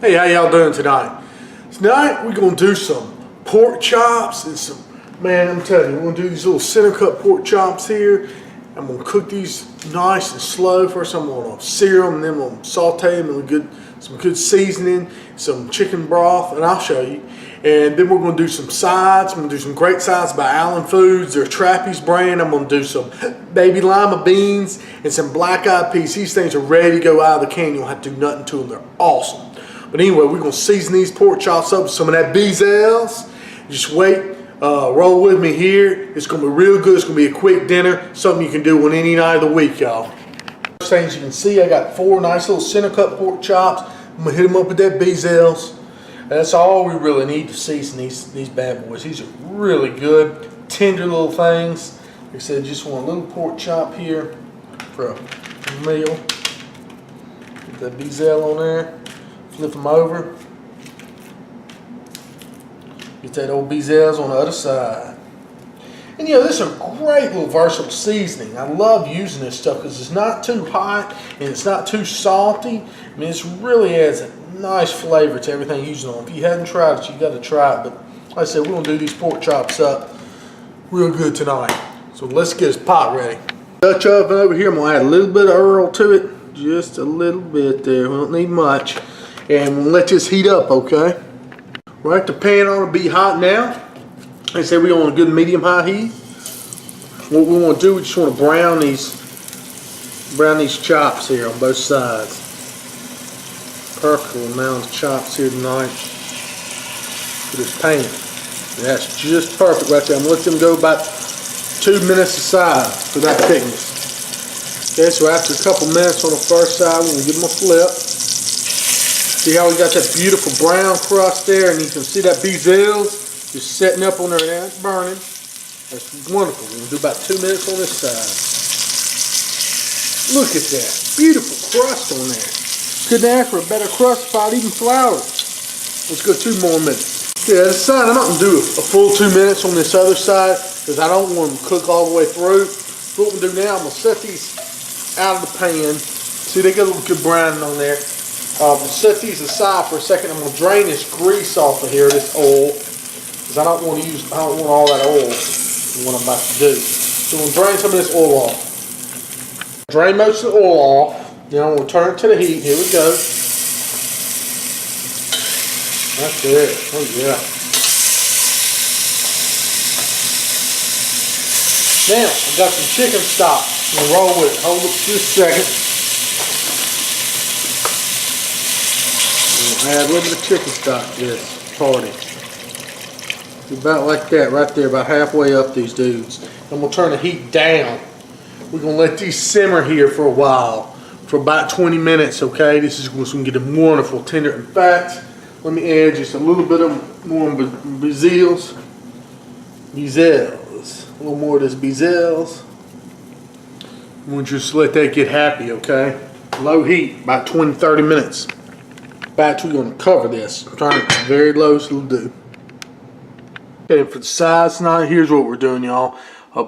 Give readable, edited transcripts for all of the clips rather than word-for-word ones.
Hey, how y'all doing tonight? Tonight we're gonna do some pork chops and some, man, I'm telling you, we're gonna do these little center cut pork chops here. I'm gonna cook these nice and slow. First I'm gonna sear them and then I'm gonna saute them with some good seasoning, some chicken broth, and I'll show you. And then we're gonna do some sides. I'm gonna do some great sides by Allen Foods. They're Trappy's brand. I'm gonna do some baby lima beans and some black eyed peas. These things are ready to go out of the can. You don't have to do nothing to them. They're awesome. But anyway, we're gonna season these pork chops up with some of that Beezels. Just wait, roll with me here. It's gonna be real good. It's gonna be a quick dinner, something you can do on any night of the week, y'all. First things you can see, I got 4 nice little center cut pork chops. I'm gonna hit them up with that Beezels. That's all we really need to season these bad boys. These are really good, tender little things. Like I said, just want a little pork chop here for a meal. Get that Beezell on there. Flip them over. Get that old Beezels on the other side. And you know, this is a great little versatile seasoning. I love using this stuff because it's not too hot and it's not too salty. I mean, it really adds a nice flavor to everything you're using on. If you hadn't tried it, you got to try it. But like I said, we're going to do these pork chops up real good tonight. So let's get this pot ready. Dutch oven over here. I'm going to add a little bit of Earl to it. Just a little bit there. We don't need much. And we'll let this heat up, okay? Right, the pan ought to be hot now. Like I said, we're on a good medium-high heat. What we want to do, we just want to brown these chops here on both sides. Perfect amount of chops here tonight for this pan. And that's just perfect right there. I'm going to let them go about 2 minutes aside for that thickness. Okay, so after a couple minutes on the first side, we're going to give them a flip. See how we got that beautiful brown crust there, and you can see that Beezels just setting up on there and it's burning. That's wonderful. We're going to do about 2 minutes on this side. Look at that. Beautiful crust on there. Couldn't ask for a better crust if I'd even floured. Let's go 2 more minutes. Yeah, this side, I'm not going to do a full 2 minutes on this other side because I don't want them to cook all the way through. So what we'll do now, I'm going to set these out of the pan. See, they got a little good browning on there. We'll set these aside for a second. I'm going to drain this grease off of here, this oil, because I don't want all that oil in what I'm about to do. So I'm going to drain some of this oil off. Drain most of the oil off. Then I'm going to turn it to the heat. Here we go. That's it. Oh yeah. Now I've got some chicken stock. I'm going to roll with it. Hold it just a second. Add a little bit of chicken stock to this party. About like that right there, about halfway up these dudes. And we'll turn the heat down. We're going to let these simmer here for a while, for about 20 minutes, okay? This is going to get them wonderful, tender. In fact, let me add just a little bit of more Beezels. A little more of this Beezels. We'll just let that get happy, okay? Low heat, about 20-30 minutes. We're going to cover this. Turn it very low so it'll do. Okay, for the sides tonight, here's what we're doing, y'all.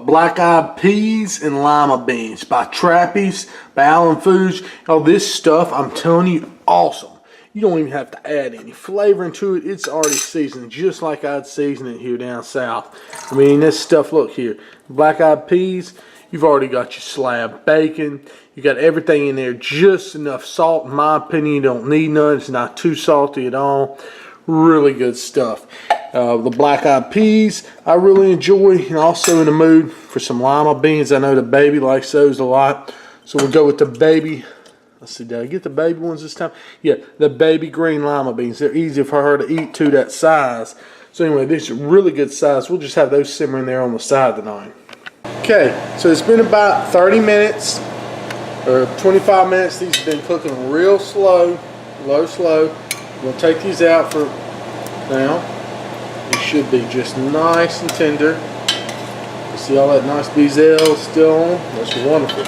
Black eyed peas and lima beans by Trappy's, by Allen Foods. Y'all, this stuff, I'm telling you, awesome. You don't even have to add any flavoring to it. It's already seasoned just like I'd season it here down south. I mean, this stuff, look here. Black eyed peas, you've already got your slab bacon. You got everything in there, just enough salt. In my opinion, you don't need none. It's not too salty at all. Really good stuff. The black eyed peas, I really enjoy. And also in the mood for some lima beans. I know the baby likes those a lot. So we'll go with the baby. Let's see, did I get the baby ones this time? Yeah, the baby green lima beans. They're easy for her to eat too, that size. So anyway, these are really good size. We'll just have those simmering there on the side tonight. Okay, so it's been about 30 minutes. Or 25 minutes. These have been cooking real slow, slow. We'll take these out for now. They should be just nice and tender. You see all that nice Beezels still on? That's wonderful.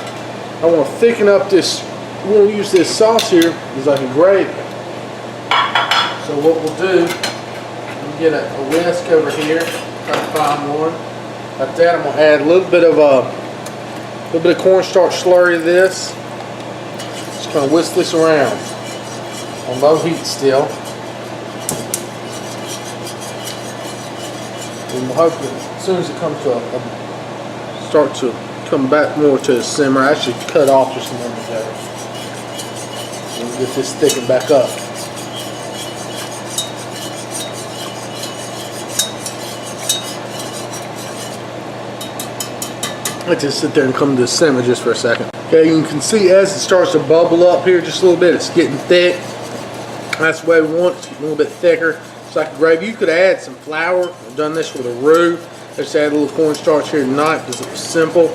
I want to thicken up this. We want to use this sauce here as like a gravy. So what we'll do, we'll get a whisk over here. Try to find one. Like that, I'm going to add a little bit of cornstarch slurry to this. Just kind of whisk this around. on low heat still. And we'll hope that as soon as it comes to start to come back more to a simmer, I should cut off just a minute ago. We'll get this thickened back up. Let's just sit there and come to a simmer just for a second. Okay, you can see as it starts to bubble up here just a little bit, it's getting thick. That's the way we want it. It's getting a little bit thicker. It's like a gravy. You could add some flour. I've done this with a roux. I just add a little cornstarch here tonight because it was simple.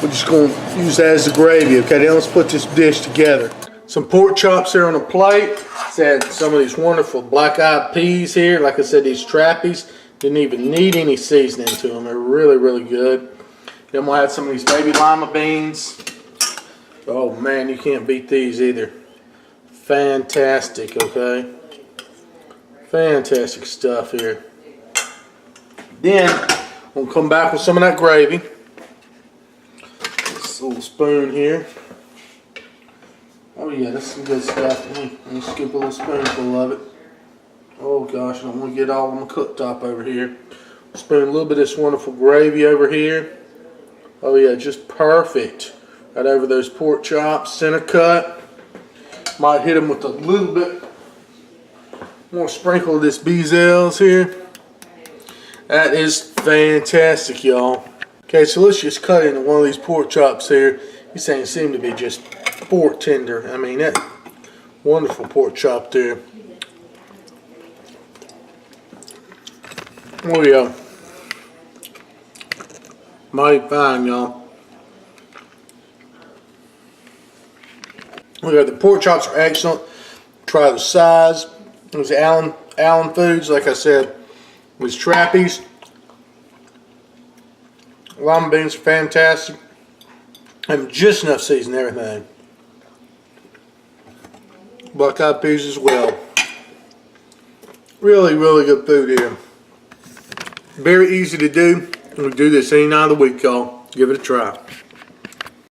We're just going to use that as the gravy. Okay, then let's put this dish together. Some pork chops here on a plate. Let's add some of these wonderful black-eyed peas here. Like I said, these trappies didn't even need any seasoning to them. They're really, really good. Then we'll add some of these baby lima beans. Oh man, you can't beat these either. Fantastic, okay? Fantastic stuff here. Then we'll come back with some of that gravy. This little spoon here. Oh yeah, that's some good stuff. Let me scoop a little spoonful of it. Oh gosh, I don't want to get all on the cooktop over here. Spoon a little bit of this wonderful gravy over here. Oh yeah, just perfect. Right over those pork chops, center cut. Might hit them with a little bit more sprinkle of this Beezels here. That is fantastic, y'all. Okay, so let's just cut into one of these pork chops here. These things seem to be just pork tender. I mean, that wonderful pork chop there. Oh yeah. Mighty fine, y'all. The pork chops are excellent. Try the size. It was Allen Foods, like I said. It was trappies. Lima beans are fantastic. And just enough seasoning and everything. Black-eyed peas as well. Really, really good food here. Very easy to do. We do this any night of the week, y'all. Give it a try.